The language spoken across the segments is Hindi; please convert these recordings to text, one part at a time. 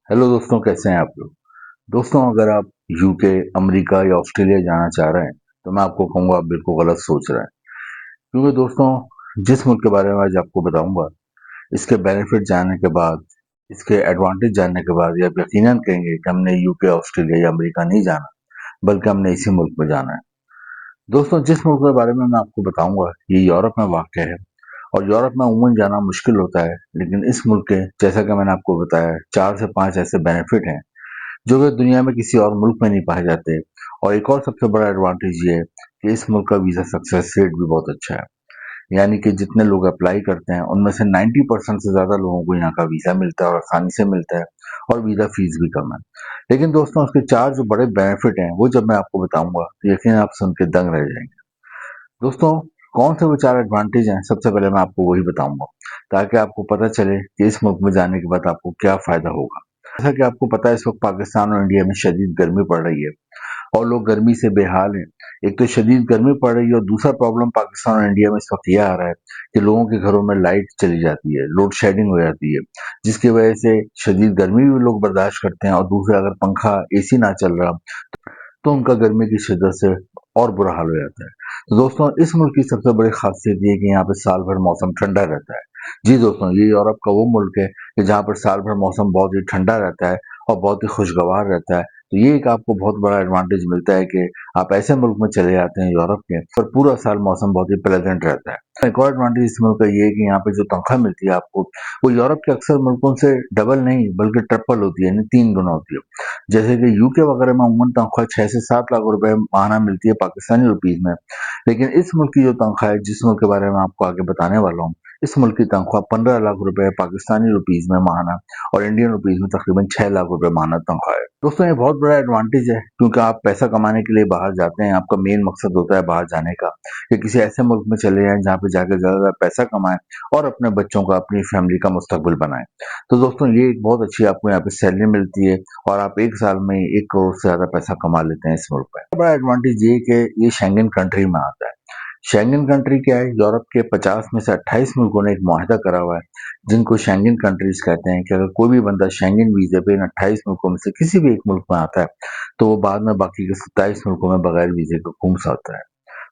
हेलो दोस्तों, कैसे हैं आप लोग। दोस्तों, अगर आप यूके, अमेरिका या ऑस्ट्रेलिया जाना चाह रहे हैं तो मैं आपको कहूँगा आप बिल्कुल गलत सोच रहे हैं। क्योंकि दोस्तों, जिस मुल्क के बारे में आज आपको बताऊंगा, इसके बेनिफिट जानने के बाद, इसके एडवांटेज जानने के बाद, ये आप यकीनन कहेंगे कि हमने यूके, ऑस्ट्रेलिया या अमेरिका नहीं जाना, बल्कि हमने इसी मुल्क में जाना है। दोस्तों, जिस मुल्क के बारे में मैं आपको बताऊंगा, ये यूरोप में वाक़ है। और यूरोप में अमूमन जाना मुश्किल होता है, लेकिन इस मुल्क के, जैसा कि मैंने आपको बताया, 4 से 5 ऐसे बेनिफिट हैं जो कि दुनिया में किसी और मुल्क में नहीं पाए जाते। और एक और सबसे बड़ा एडवांटेज ये है कि इस मुल्क का वीज़ा सक्सेस रेट भी बहुत अच्छा है। यानी कि जितने लोग अप्लाई करते हैं, उनमें से 90% से ज़्यादा लोगों को यहाँ का वीज़ा मिलता है और आसानी से मिलता है, और वीज़ा फीस भी कम है। लेकिन दोस्तों, उसके 4 जो बड़े बेनिफिट हैं, वो जब मैं आपको बताऊँगा, तो यकीनन आप सुन के दंग रह जाएँगे। दोस्तों, कौन से वो 4 एडवांटेज हैं, सबसे पहले मैं आपको वही बताऊँगा, ताकि आपको पता चले कि इस मुल्क में जाने के बाद आपको क्या फ़ायदा होगा। जैसा कि आपको पता है, इस वक़्त पाकिस्तान और इंडिया में शदीद गर्मी पड़ रही है और लोग गर्मी से बेहाल हैं। एक तो शदीद गर्मी पड़ रही है, और दूसरा प्रॉब्लम पाकिस्तान और इंडिया में इस वक़्त ये आ रहा है कि लोगों के घरों में लाइट चली जाती है, लोड शेडिंग हो जाती है, जिसकी वजह से शदीद गर्मी भी लोग बर्दाश्त करते हैं, और दूसरा, अगर पंखा, एसी ना चल रहा, तो उनका गर्मी की शिद्दत से और बुरा हाल हो जाता है। तो दोस्तों, इस मुल्क की सबसे बड़ी खासियत ये है कि यहाँ पे साल भर मौसम ठंडा रहता है। जी दोस्तों, ये यूरोप का वो मुल्क है कि जहाँ पर साल भर मौसम बहुत ही ठंडा रहता है और बहुत ही खुशगवार रहता है। तो ये एक आपको बहुत बड़ा एडवांटेज मिलता है कि आप ऐसे मुल्क में चले जाते हैं यूरोप के, पर पूरा साल मौसम बहुत ही प्लेजेंट रहता है। एक और एडवांटेज इस मुल्क का ये है कि यहाँ पे जो तनख्वाह मिलती है आपको, वो यूरोप के अक्सर मुल्कों से डबल नहीं बल्कि ट्रिपल होती है, यानी 3 गुना होती है। जैसे कि यूके वगैरह में अमूमन तनख्वाह 6 से 7 लाख रुपए माहाना मिलती है पाकिस्तानी रुपीस में। लेकिन इस मुल्क की जो तनख्वाह है, जिस मुल्क के बारे में आपको आगे बताने वाला हूँ, इस मुल्क की तनख्वाह 15 लाख रुपए पाकिस्तानी रुपीस में माहाना, और इंडियन रुपीस में तकरीबन 6 लाख रुपए माहाना तनख्वाह है। दोस्तों, ये बहुत बड़ा एडवांटेज है, क्योंकि आप पैसा कमाने के लिए बाहर जाते हैं, आपका मेन मकसद होता है बाहर जाने का, कि किसी ऐसे मुल्क में चले जाएं जहाँ पे जाकर ज्यादा पैसा कमाएं और अपने बच्चों का, अपनी फैमिली का मुस्तकबिल बनाएं। तो दोस्तों, ये एक बहुत अच्छी आपको यहाँ पे सैलरी मिलती है, और आप 1 साल में 1 करोड़ से ज़्यादा पैसा कमा लेते हैं इस मुल्क में। बड़ा एडवांटेज ये है कि ये शेंगन कंट्री में आता है। शेंगन कंट्री क्या है? यूरोप के 50 में से 28 मुल्कों ने एक मुआहदा करा हुआ है, जिनको शेंगन कंट्रीज कहते हैं, कि अगर कोई भी बंदा शेंगन वीज़े पे इन 28 मुल्कों में से किसी भी एक मुल्क में आता है, तो वो बाद में बाकी के 27 मुल्कों में बगैर वीज़े के घूम सकता है।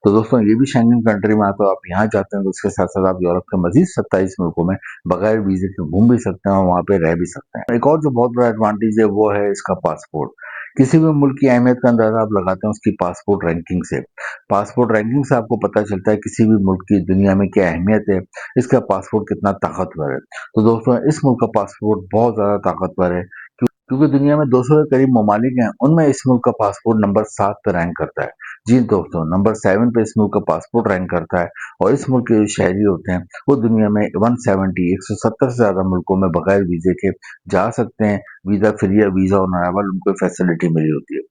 तो दोस्तों, ये भी शेंगन कंट्री में आता है, आप यहाँ जाते हैं तो उसके साथ-साथ आप यूरोप के मज़ीद 27 मुल्कों में बगैर वीज़े के घूम भी सकते हैं और वहाँ पे रह भी सकते हैं। एक और जो बहुत बड़ा एडवांटेज है, वो है इसका पासपोर्ट। किसी भी मुल्क की अहमियत का अंदाज़ा आप लगाते हैं उसकी पासपोर्ट रैंकिंग से। पासपोर्ट रैंकिंग से आपको पता चलता है किसी भी मुल्क की दुनिया में क्या अहमियत है, इसका पासपोर्ट कितना ताकतवर है। तो दोस्तों, इस मुल्क का पासपोर्ट बहुत ज़्यादा ताकतवर है, क्योंकि दुनिया में 200 के करीब ममालिक हैं, उनमें इस मुल्क का पासपोर्ट नंबर 7 पे रैंक करता है। जी दोस्तों, नंबर 7 पे इस मुल्क का पासपोर्ट रैंक करता है, और इस मुल्क के जो शहरी होते हैं, वो दुनिया में 170 से ज़्यादा मुल्कों में बगैर वीज़े के जा सकते हैं। वीज़ा फ्री या वीज़ा ऑन अराइवल उनको फैसिलिटी मिली होती है।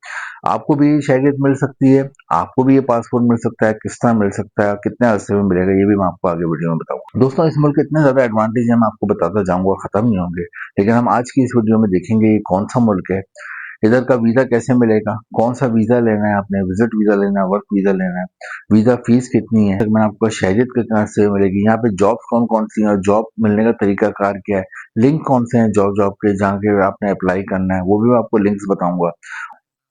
आपको भी ये शहरियत मिल सकती है, आपको भी ये पासपोर्ट मिल सकता है, किस तरह मिल सकता है, कितने अरसे में मिलेगा, ये भी मैं आपको आगे वीडियो में बताऊँगा। दोस्तों, इस मुल्क के इतने ज़्यादा एडवांटेज हैं, मैं आपको बताता जाऊँगा, खत्म नहीं होंगे। लेकिन हम आज की इस वीडियो में देखेंगे ये कौन सा मुल्क है, इधर का वीजा कैसे मिलेगा, कौन सा वीजा लेना है आपने, विजिट वीजा लेना है, वर्क वीजा लेना है, वीजा फीस कितनी है, मैं आपको शहरियत कितना से मिलेगी, यहाँ पे जॉब्स कौन कौन सी हैं और जॉब मिलने का तरीका कार क्या है, लिंक कौन से हैं जॉब जॉब के जहाँ के आपने अप्लाई करना है, वो भी मैं आपको लिंक्स बताऊंगा।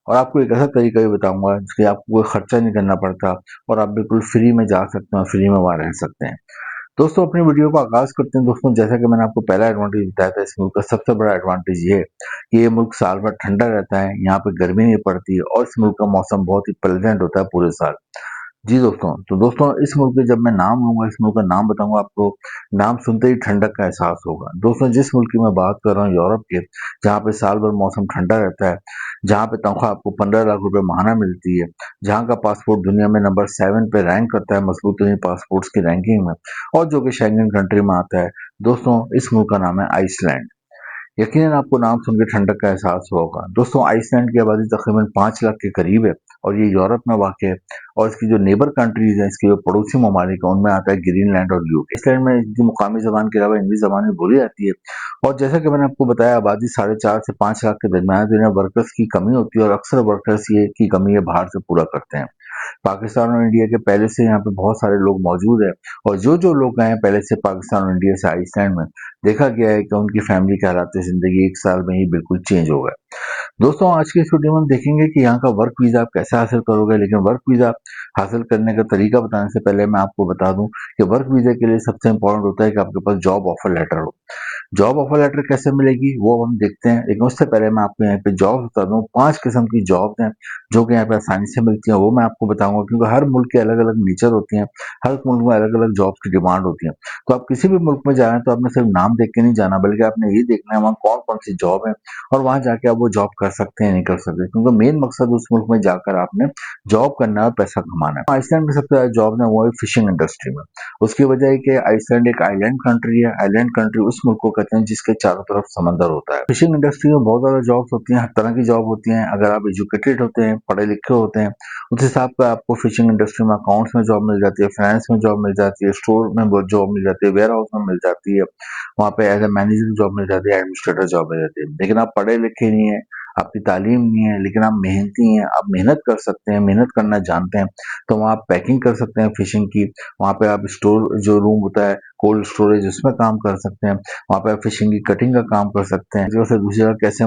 और आपको एक ऐसा तरीका भी बताऊंगा जिसके आपको कोई खर्चा नहीं करना पड़ता, और आप बिल्कुल फ्री में जा सकते हैं, फ्री में वहाँ रह सकते हैं। दोस्तों, अपनी वीडियो को आगाज करते हैं। दोस्तों, जैसा कि मैंने आपको पहला एडवांटेज बताया था, इस मुल्क का सबसे बड़ा एडवांटेज ये है कि ये मुल्क साल भर ठंडा रहता है, यहाँ पे गर्मी नहीं पड़ती, और इस मुल्क का मौसम बहुत ही प्लेजेंट होता है पूरे साल। जी दोस्तों, तो दोस्तों, इस मुल्क के जब मैं नाम लूँगा, इस मुल्क का नाम बताऊँगा आपको, नाम सुनते ही ठंडक का एहसास होगा। दोस्तों, जिस मुल्क की मैं बात कर रहा हूँ, यूरोप के, जहाँ पे साल भर मौसम ठंडा रहता है, जहाँ पे तनख्वाह आपको 15 लाख रुपए माहाना मिलती है, जहाँ का पासपोर्ट दुनिया में नंबर 7 पे रैंक करता है मजबूतरीन पासपोर्ट्स की रैंकिंग में, और जो कि शेंगन कंट्री में आता है। दोस्तों, इस मुल्क का नाम है आइसलैंड। यकीनन आपको नाम सुन के ठंडक का एहसास होगा। दोस्तों, आइसलैंड की आबादी तकरीबन 5 लाख के करीब है, और ये यूरोप में वाक़ है, और इसकी जो नेबर कंट्रीज़ हैं, इसके जो पड़ोसी ममालिक हैं, उनमें आता है ग्रीनलैंड और यूके। आइसलैंड में इनकी मुकामी ज़बान के अलावा हिंदी ज़बान भी बोली जाती है, और जैसा कि मैंने आपको बताया, आबादी 4.5 से 5 लाख के दरमियान है, तो इन्हें वर्कर्स की कमी होती है, और अक्सर वर्कर्स ये की कमी ये बाहर से पूरा करते हैं। पाकिस्तान और इंडिया के पहले से यहाँ पे बहुत सारे लोग मौजूद हैं और जो लोग गए हैं पहले से पाकिस्तान और इंडिया से आइसलैंड में, देखा गया है कि उनकी फैमिली के हालात ज़िंदगी 1 साल में ही बिल्कुल चेंज हो गए। दोस्तों आज की इस वीडियो में हम देखेंगे कि यहाँ का वर्क वीज़ा आप कैसे हासिल करोगे, लेकिन वर्क वीज़ा हासिल करने का तरीका बताने से पहले मैं आपको बता दूं कि वर्क वीज़ा के लिए सबसे इम्पोर्टेंट होता है कि आपके पास जॉब ऑफर लेटर हो। जॉब ऑफर लेटर कैसे मिलेगी वो हम देखते हैं, लेकिन उससे पहले मैं आपको यहाँ पे जॉब बता दूं। 5 किस्म की जॉब्स हैं जो कि यहाँ पे आसानी से मिलती हैं, वो मैं आपको बताऊंगा क्योंकि हर मुल्क के अलग अलग नेचर होती हैं, हर मुल्क में अलग अलग जॉब्स की डिमांड होती है। तो आप किसी भी मुल्क में जा रहे हैं तो आपने सिर्फ नाम देख के नहीं जाना, बल्कि आपने ये देखना है वहाँ कौन कौन सी जॉब है और वहाँ जाके आप वो जॉब कर सकते हैं नहीं कर सकते, क्योंकि मेन मकसद उस मुल्क में जाकर आपने जॉब करना है और पैसा कमाना है। आइसलैंड में सबसे ज्यादा जॉब है वो है फिशिंग इंडस्ट्री में। उसकी वजह है कि आइसलैंड एक आइलैंड कंट्री है। आइलैंड कंट्री उस मुल्क को कहते हैं जिसके चारों तरफ समंदर होता है। फिशिंग इंडस्ट्री में बहुत ज्यादा जॉब्स होती हैं, हर तरह की जॉब होती हैं। अगर आप एजुकेटेड होते हैं, पढ़े लिखे होते हैं, उस हिसाब से आपको फिशिंग इंडस्ट्री में अकाउंट्स में जॉब मिल जाती है, फाइनेंस में जॉब मिल जाती है, स्टोर में जॉब मिल जाती है, वेयर हाउस में मिल जाती है, वहाँ पे एज ए मैनेजर जॉब मिल जाती है, एडमिनिस्ट्रेटर जॉब मिल जाती है। लेकिन आप पढ़े लिखे नहीं है, आपकी तालीम नहीं है, लेकिन आप मेहनती हैं, आप मेहनत कर सकते हैं, मेहनत करना जानते हैं, तो वहाँ आप पैकिंग कर सकते हैं फिशिंग की। वहाँ पे आप स्टोर जो रूम होता है, कोल्ड स्टोरेज, उसमें काम कर सकते हैं। वहाँ पे आप फिशिंग की कटिंग का काम कर सकते हैं। एक जगह से दूसरी जगह कैसे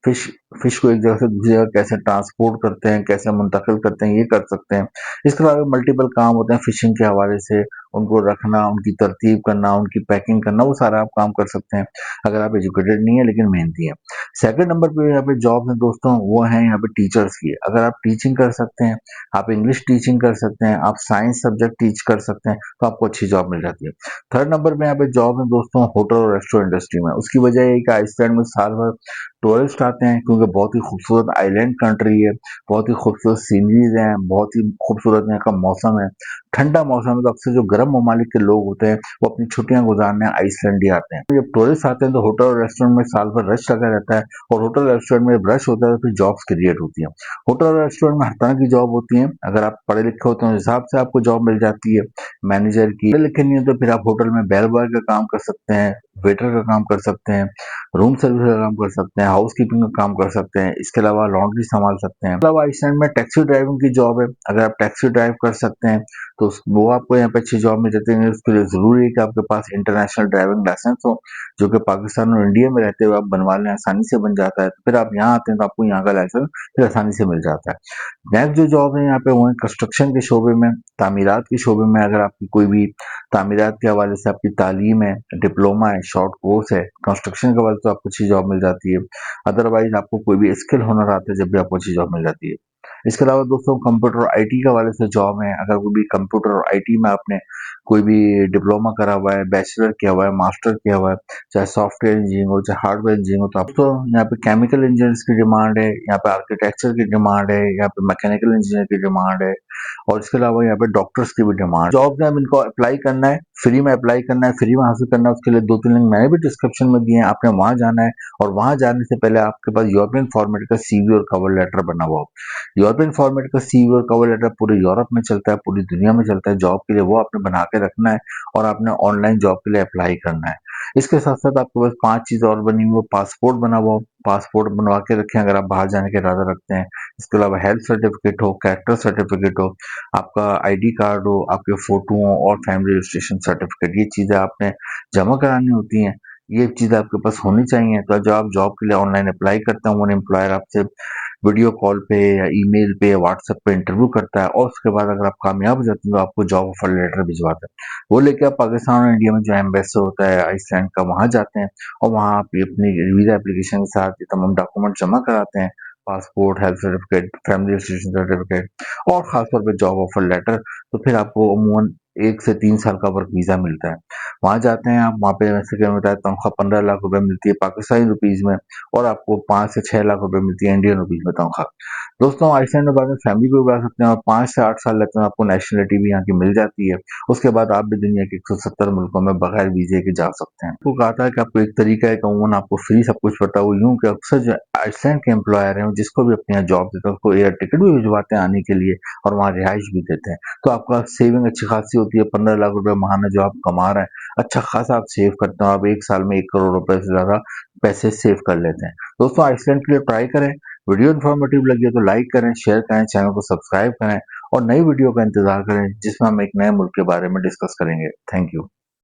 फिश फिश को एक जगह से दूसरी जगह कैसे ट्रांसपोर्ट करते हैं, कैसे मुंतकिल करते हैं, ये कर सकते हैं। इसके अलावा मल्टीपल काम होते हैं फिशिंग के हवाले से, उनको रखना, उनकी तरतीब करना, उनकी पैकिंग करना, वो सारा आप काम कर सकते हैं अगर आप एजुकेटेड नहीं है लेकिन मेहनती हैं। सेकंड नंबर पे यहाँ पे जॉब है दोस्तों, वो है यहाँ पे टीचर्स की। अगर आप टीचिंग कर सकते हैं, आप इंग्लिश टीचिंग कर सकते हैं, आप साइंस सब्जेक्ट टीच कर सकते हैं, तो आपको अच्छी जॉब मिल जाती है। थर्ड नंबर पे यहाँ पे जॉब है दोस्तों होटल और रेस्टोरेंट इंडस्ट्री में। उसकी वजह है कि आइसलैंड में साल भर टूरिस्ट आते हैं क्योंकि बहुत ही खूबसूरत आइलैंड कंट्री है, बहुत ही खूबसूरत सीनरीज हैं, बहुत ही खूबसूरत यहाँ का मौसम है। ठंडा मौसम है तो अक्सर जो गर्म ममालिक के लोग होते हैं वो अपनी छुट्टियां गुजारने आइसलैंड ही आते हैं। जब टूरिस्ट आते हैं तो होटल और रेस्टोरेंट में साल भर रश लगा रहता है और होटल रेस्टोरेंट में जब रश होता है तो फिर जॉब्स क्रिएट होती हैं। होटल और रेस्टोरेंट में हर तरह की जॉब होती है। अगर आप पढ़े लिखे होते हैं उस हिसाब से आपको जॉब मिल जाती है मैनेजर की। पढ़े लिखे नहीं है तो फिर आप होटल में बेल बॉय का काम कर सकते हैं, वेटर का काम कर सकते हैं, रूम सर्विस का काम कर सकते हैं, हाउस कीपिंग का काम कर सकते हैं। इसके अलावा लॉन्ड्री संभाल सकते हैं। इसके अलावा आइसलैंड में टैक्सी ड्राइविंग की जॉब है। अगर आप टैक्सी ड्राइव कर सकते हैं तो वो आपको यहाँ पे अच्छी जॉब मिल जाती है। उसके लिए जरूरी है कि आपके पास इंटरनेशनल ड्राइविंग लाइसेंस हो, जो कि पाकिस्तान और इंडिया में रहते हुए आप बनवा लें, आसानी से बन जाता है। तो फिर आप यहाँ आते हैं तो आपको यहाँ का लाइसेंस फिर आसानी से मिल जाता है। नेक्स्ट जो जॉब है यहाँ पे वो है कंस्ट्रक्शन के शोबे में, तामीरात के शोबे में। अगर आपकी कोई भी तामीरात के हवाले से आपकी तालीम है, डिप्लोमा है, शॉर्ट कोर्स है, कंस्ट्रक्शन के हवाले से आपको अच्छी जॉब मिल जाती है। अदरवाइज आपको कोई भी स्किल हुनर आता है जब भी आपको अच्छी जॉब मिल जाती है। इसके अलावा दोस्तों कंप्यूटर और आईटी के हवाले से जॉब है। अगर कोई भी कंप्यूटर और आईटी में आपने कोई भी डिप्लोमा करा हुआ है, बैचलर किया हुआ है, मास्टर किया हुआ है, चाहे सॉफ्टवेयर इंजीनियरिंग हो, चाहे हार्डवेयर इंजीनियरिंग हो, तो आप तो यहाँ पे केमिकल इंजीनियर्स की डिमांड है, यहाँ पे आर्किटेक्चर की डिमांड है, यहाँ पे मैकेनिकल इंजीनियर की डिमांड है और इसके अलावा यहाँ पे डॉक्टर्स की भी डिमांड। जॉब में इनको अप्लाई करना है, फ्री में अप्लाई करना है, फ्री में हासिल करना है। उसके लिए 2-3 लिंक मैंने भी डिस्क्रिप्शन में दिए हैं, आपने वहां जाना है और वहां जाने से पहले आपके पास यूरोपियन फॉर्मेट का सीवी और कवर लेटर बना हुआ हो। यूरोपियन फॉर्मेट का सीवी और कवर लेटर पूरे यूरोप में चलता है, पूरी दुनिया में चलता है जॉब के लिए, वो आपने बना के रखना है और आपने ऑनलाइन जॉब के लिए अप्लाई करना है। इसके साथ साथ आपके पास 5 चीज और बनी हुई, पासपोर्ट बना हुआ हो, पासपोर्ट बनवा के रखें अगर आप बाहर जाने का इरादा रखते हैं। इसके अलावा हेल्थ सर्टिफिकेट हो, कैरेक्टर सर्टिफिकेट हो, आपका आईडी कार्ड हो, आपके फोटो हो और फैमिली रजिस्ट्रेशन सर्टिफिकेट, ये चीजें आपने जमा करानी होती हैं। ये चीजें आपके पास होनी चाहिए। तो जब आप जॉब के लिए ऑनलाइन अप्लाई करते हैं, वो एम्प्लॉयर आपसे वीडियो कॉल पे या ईमेल पे या व्हाट्सएप पे इंटरव्यू करता है और उसके बाद अगर आप कामयाब हो जाते हैं तो आपको जॉब ऑफर लेटर भिजवाता है। वो लेके आप पाकिस्तान और इंडिया में जो एम्बेसी होता है आइसलैंड का, वहां जाते हैं और वहां आप अपनी वीजा एप्लीकेशन के साथ ये तमाम डॉक्यूमेंट जमा कराते हैं, passport, health certificate, family registration certificate और खासतौर पे जॉब ऑफर लेटर। तो फिर आपको अमूमन 1 से 3 साल का वर्क वीजा मिलता है। वहां जाते हैं आप, वहां पे वैसे क्या होता है, तनख्वाह 15 लाख रुपए मिलती है पाकिस्तानी रुपीज में और आपको 5 से 6 लाख रुपए मिलती है इंडियन रुपीज में तनख्वाह। दोस्तों आइसलैंड में बाद में फैमिली को भी बुला सकते हैं और 5 से 8 साल लगते हैं आपको नेशनलिटी भी यहाँ की मिल जाती है। उसके बाद आप भी दुनिया के 170 मुल्कों में बगैर वीजे के जा सकते हैं। आपको कहा था कि आपको एक तरीका है कि अमूमन आपको फ्री सब कुछ पता हो, यूं कि अक्सर जो आइसलैंड के एम्प्लॉयर हैं जिसको भी अपने यहाँ जॉब देते हैं उसको एयर टिकट भी भिजवाते हैं आने के लिए और वहाँ रिहाइश भी देते हैं। तो आपका सेविंग अच्छी खासी होती है। 15 लाख रुपए माहाना जो आप कमा रहे हैं अच्छा खासा आप सेव करते हैं। आप 1 साल में 1 करोड़ रुपए से ज्यादा पैसे सेव कर लेते हैं। दोस्तों आइसलैंड के लिए ट्राई करें। वीडियो इन्फॉर्मेटिव लगी है तो लाइक करें, शेयर करें, चैनल को सब्सक्राइब करें और नई वीडियो का इंतज़ार करें जिसमें हम एक नए मुल्क के बारे में डिस्कस करेंगे। Thank you.